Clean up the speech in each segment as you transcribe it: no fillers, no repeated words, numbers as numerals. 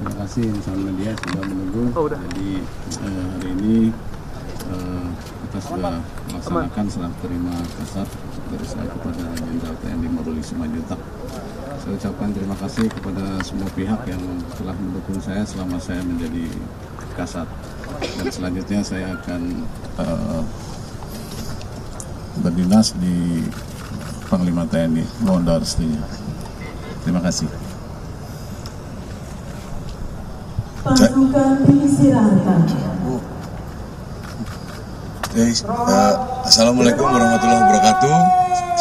Terima kasih insan media sudah menunggu. Jadi hari ini kita sudah melaksanakan serah terima kasat dari saya kepada Jenderal TNI Maruli Simanjuntak. Saya ucapkan terima kasih kepada semua pihak yang telah mendukung saya selama saya menjadi kasat. Dan selanjutnya saya akan berdinas di Panglima TNI. Mohon doa restunya. Terima kasih. Pasukan diistirahatkan. Assalamualaikum warahmatullahi wabarakatuh.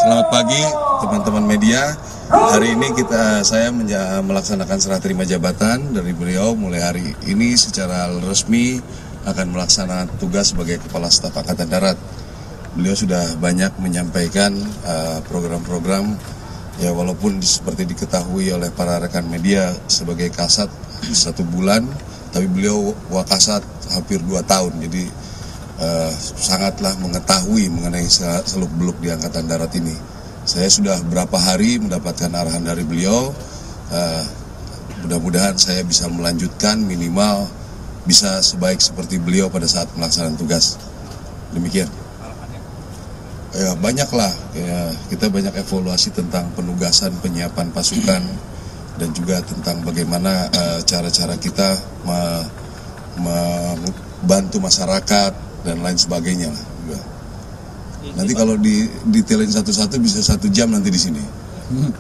Selamat pagi teman-teman media. Hari ini saya melaksanakan serah terima jabatan dari beliau. Mulai hari ini secara resmi akan melaksanakan tugas sebagai Kepala Staf Angkatan Darat. Beliau sudah banyak menyampaikan program-program, ya walaupun seperti diketahui oleh para rekan media sebagai kasat 1 bulan, tapi beliau wakasat hampir 2 tahun, jadi sangatlah mengetahui mengenai seluk-beluk di Angkatan Darat ini. Saya sudah berapa hari mendapatkan arahan dari beliau, mudah-mudahan saya bisa melanjutkan minimal bisa sebaik seperti beliau pada saat melaksanakan tugas. Demikian. Ya, banyaklah, ya, kita banyak evaluasi tentang penugasan penyiapan pasukan dan juga tentang bagaimana cara-cara kita membantu masyarakat dan lain sebagainya lah. Nanti kalau detailin satu-satu bisa 1 jam nanti di sini.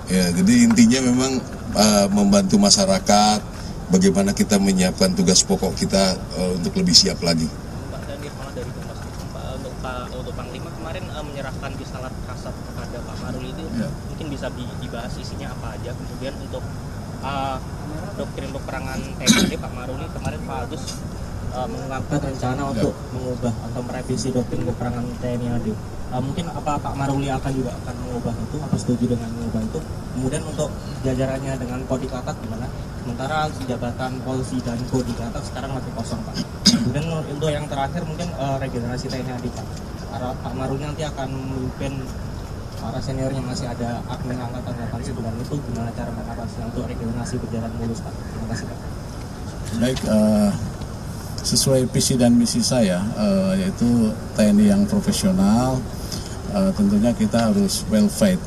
Ya, jadi intinya memang membantu masyarakat, bagaimana kita menyiapkan tugas pokok kita untuk lebih siap lagi. Untuk Panglima kemarin menyerahkan pisalat kasat kepada Pak Maruli itu mungkin bisa dibahas isinya apa aja. Kemudian untuk doktrin peperangan TNI Pak Maruli kemarin Pak Agus mengungkapkan rencana untuk mengubah atau merevisi doktrin peperangan TNI AD. Mungkin apa Pak Maruli juga akan mengubah itu, apa setuju dengan mengubah itu? Kemudian untuk jajarannya dengan Kodikatak gimana? Sementara jabatan Polisi dan Kodikatak sekarang masih kosong Pak. Kemudian untuk yang terakhir mungkin regenerasi TNI AD Pak. Pak Maruli nanti akan memimpin para seniornya masih ada admin angkatan 89 itu gimana cara mengatasinya untuk regenerasi berjalan mulus Pak? Terima kasih Pak. Baik, sesuai visi dan misi saya, yaitu TNI yang profesional, tentunya kita harus well fed.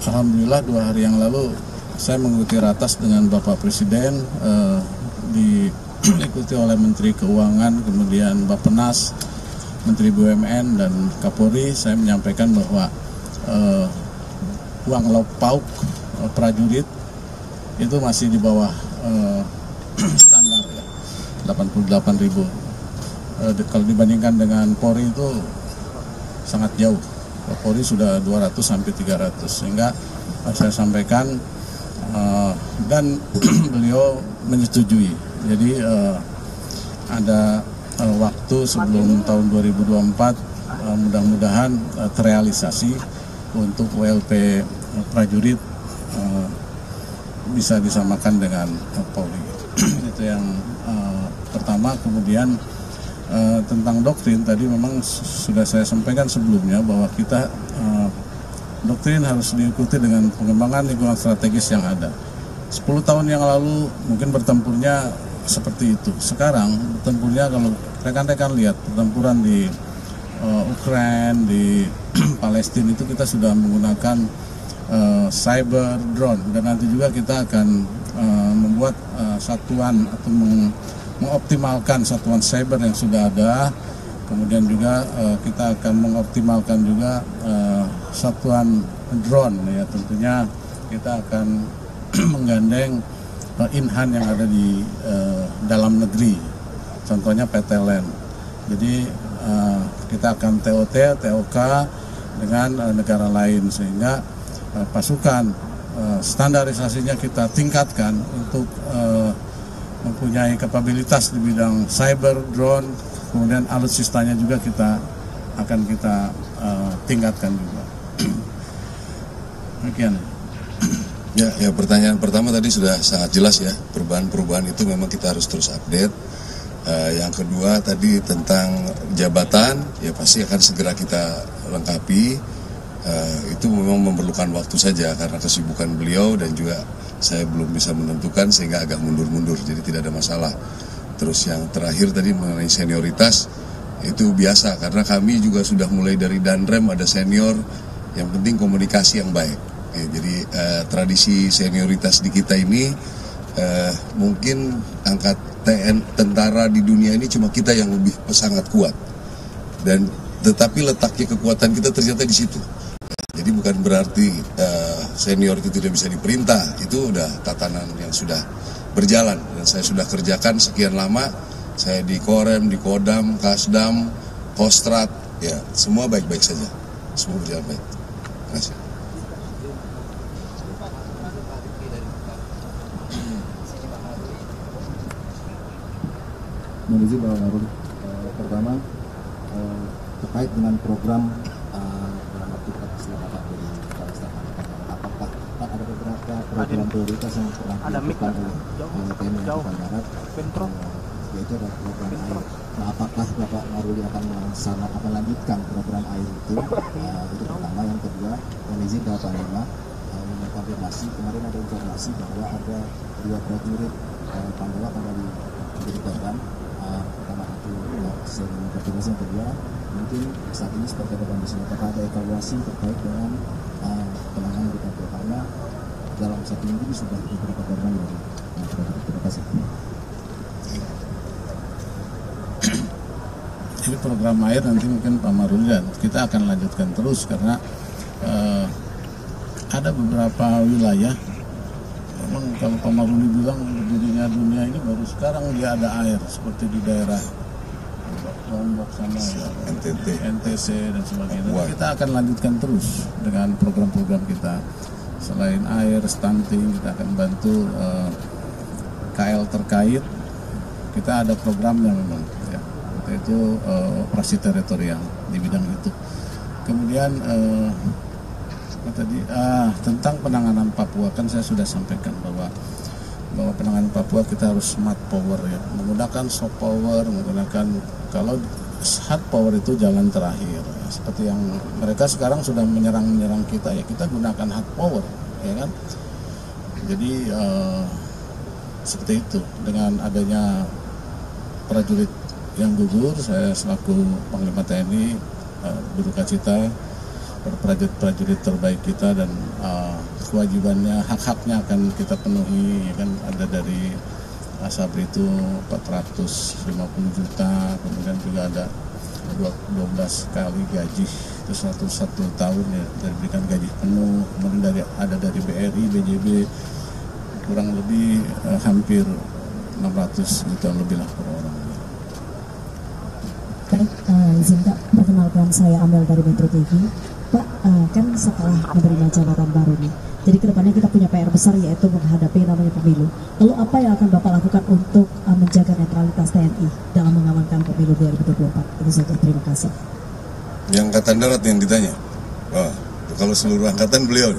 Alhamdulillah 2 hari yang lalu saya mengikuti ratas dengan Bapak Presiden, diikuti oleh Menteri Keuangan, kemudian Bappenas, Menteri BUMN dan Kapolri. Saya menyampaikan bahwa uang lauk pauk prajurit itu masih di bawah standar ya, 88.000. Kalau dibandingkan dengan Polri itu sangat jauh. Polri sudah 200 sampai 300, sehingga saya sampaikan dan beliau menyetujui. Jadi ada waktu sebelum tahun 2024 mudah-mudahan terrealisasi untuk WLP prajurit bisa disamakan dengan Polri. Itu yang pertama. Kemudian tentang doktrin tadi memang sudah saya sampaikan sebelumnya bahwa kita doktrin harus diikuti dengan pengembangan lingkungan strategis yang ada. 10 tahun yang lalu mungkin bertempurnya seperti itu. Sekarang bertempurnya, kalau rekan-rekan lihat pertempuran di Ukraina, di Palestina itu kita sudah menggunakan cyber drone, dan nanti juga kita akan membuat satuan atau mengoptimalkan satuan cyber yang sudah ada. Kemudian juga kita akan mengoptimalkan juga satuan drone, ya tentunya kita akan menggandeng Inhan yang ada di dalam negeri, contohnya PT LAN. Jadi kita akan TOT, TOK dengan negara lain, sehingga pasukan standarisasinya kita tingkatkan untuk mempunyai kapabilitas di bidang cyber, drone, kemudian alutsistanya juga kita akan tingkatkan juga. Demikian. Ya, pertanyaan pertama tadi sudah sangat jelas ya, perubahan-perubahan itu memang kita harus terus update. Yang kedua tadi tentang jabatan, ya pasti akan segera kita lengkapi. Itu memang memerlukan waktu saja karena kesibukan beliau dan juga saya belum bisa menentukan sehingga agak mundur-mundur, jadi tidak ada masalah. Terus yang terakhir tadi mengenai senioritas, itu biasa karena kami juga sudah mulai dari Danrem ada senior, yang penting komunikasi yang baik. Ya, jadi tradisi senioritas di kita ini mungkin angkat tentara di dunia ini cuma kita yang lebih sangat kuat, dan tetapi letaknya kekuatan kita ternyata di situ. Jadi bukan berarti senior itu tidak bisa diperintah, itu udah tatanan yang sudah berjalan dan saya sudah kerjakan sekian lama. Saya di Korem, di Kodam, Kasdam, Kostrat, ya semua baik-baik saja, semua berjalan baik. Terima kasih. Menuju Pak Maruli, pertama terkait dengan program dalam waktu keselamatan dari Kepala Staf Angkatan, apakah ada beberapa program prioritas yang pernah dilakukan oleh TNI Angkatan Darat, yaitu ada program air. Nah, apakah Bapak Maruli akan melanjutkan program air itu? Itu pertama. Yang kedua, mohon izin Bapak Panglima mengkonfirmasi, kemarin ada informasi bahwa ada 2 prajurit Pandawa kembali menjadi korban. Pertama itu yang kedua, mungkin saat ini seperti ada kondisi, apakah ada evaluasi terkait dengan penanganan di Papua, karena dalam 1 minggu ini sudah beberapa korban dari prajurit. Terima kasih. Jadi program air nanti mungkin Pak Maruli dan kita akan lanjutkan terus karena ada beberapa wilayah memang kalau Pak Maruli bilang berdirinya dunia ini baru sekarang dia ada air, seperti di daerah Lombok sama ya, NTC dan sebagainya. Dan kita akan lanjutkan terus dengan program-program kita. Selain air, stunting, kita akan bantu KL terkait. Kita ada programnya memang ya, itu operasi teritorial di bidang itu. Kemudian tadi tentang penanganan Papua, kan saya sudah sampaikan bahwa penanganan Papua kita harus smart power ya, menggunakan soft power, menggunakan, kalau hard power itu jalan terakhir ya. Seperti yang mereka sekarang sudah menyerang kita ya, kita gunakan hard power ya kan. Jadi seperti itu. Dengan adanya prajurit yang gugur, saya selaku Panglima TNI berduka cita pada prajurit terbaik kita, dan kewajibannya, hak-haknya akan kita penuhi ya kan. Ada dari Asabri itu 450 juta, kemudian juga ada 12 kali gaji itu satu tahun ya, diberikan gaji penuh. Kemudian ada dari BRI, BJB kurang lebih hampir 600 juta lebih lah per orang. Baik, izin Kak, perkenalkan saya Amel dari Metro TV. Pak, kan setelah menerima jabatan baru nih, jadi kedepannya kita punya PR besar, yaitu menghadapi namanya pemilu. Lalu apa yang akan Bapak lakukan untuk menjaga netralitas TNI dalam mengamankan pemilu 2024? Itu saja, terima kasih. Yang Angkatan Darat yang ditanya, kalau seluruh angkatan beliau,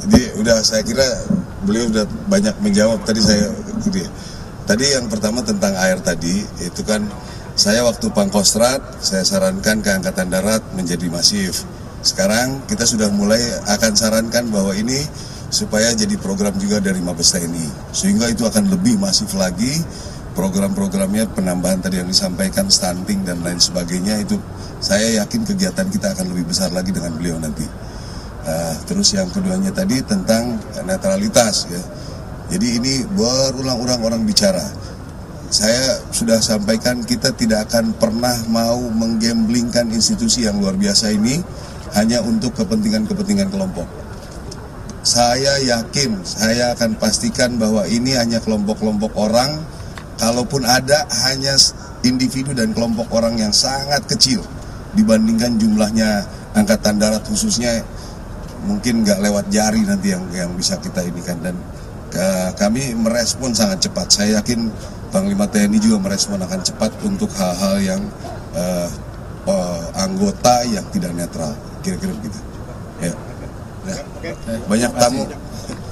jadi udah, saya kira beliau udah banyak menjawab tadi. Tadi yang pertama tentang air tadi, itu kan saya waktu Pangkostrat, saya sarankan ke Angkatan Darat menjadi masif. Sekarang kita sudah mulai akan sarankan bahwa ini supaya jadi program juga dari Mabes TNI, sehingga itu akan lebih masif lagi program-programnya, penambahan tadi yang disampaikan, stunting dan lain sebagainya. Itu saya yakin kegiatan kita akan lebih besar lagi dengan beliau nanti. Terus yang keduanya tadi tentang netralitas ya. Jadi ini berulang-ulang orang bicara. Saya sudah sampaikan, kita tidak akan pernah mau menggamblingkan institusi yang luar biasa ini hanya untuk kepentingan-kepentingan kelompok. Saya yakin, saya akan pastikan bahwa ini hanya kelompok-kelompok orang, kalaupun ada hanya individu dan kelompok orang yang sangat kecil dibandingkan jumlahnya Angkatan Darat khususnya, mungkin nggak lewat jari nanti yang bisa kita inikan. Dan kami merespon sangat cepat. Saya yakin Panglima TNI juga merespon akan cepat untuk hal-hal yang anggota yang tidak netral, kira-kira begitu. Ya. Banyak tamu.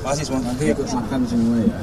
Masih nanti ikut makan semua ya.